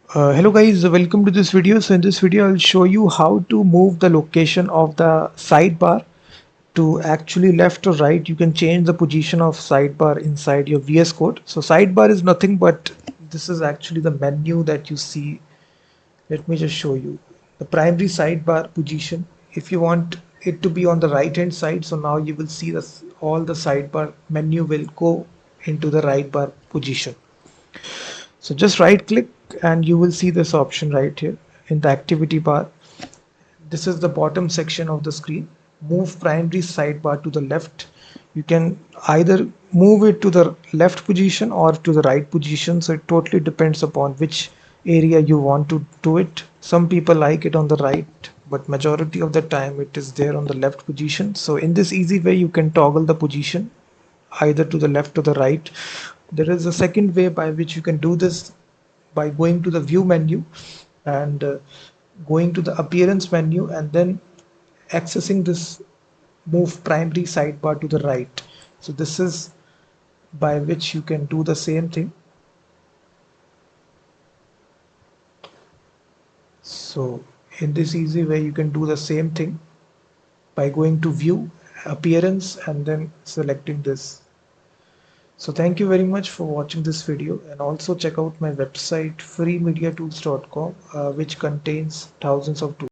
Hello guys, welcome to this video. So in this video I'll show you how to move the location of the sidebar to actually left or right. You can change the position of sidebar inside your VS Code. So sidebar is nothing but this is actually the menu that you see. Let me just show you the primary sidebar position. If you want it to be on the right hand side, so now you will see this all the sidebar menu will go into the right bar position. So just right click and you will see this option right here in the activity bar. This is the bottom section of the screen. Move primary sidebar to the left. You can either move it to the left position or to the right position. So it totally depends upon which area you want to do it. Some people like it on the right, but majority of the time it is there on the left position. So in this easy way, you can toggle the position either to the left or the right. There is a second way by which you can do this by going to the view menu and going to the appearance menu and then accessing this move primary sidebar to the right. So this is by which you can do the same thing. So in this easy way you can do the same thing by going to view appearance and then selecting this. So thank you very much for watching this video, and also check out my website freemediatools.com, which contains thousands of tools.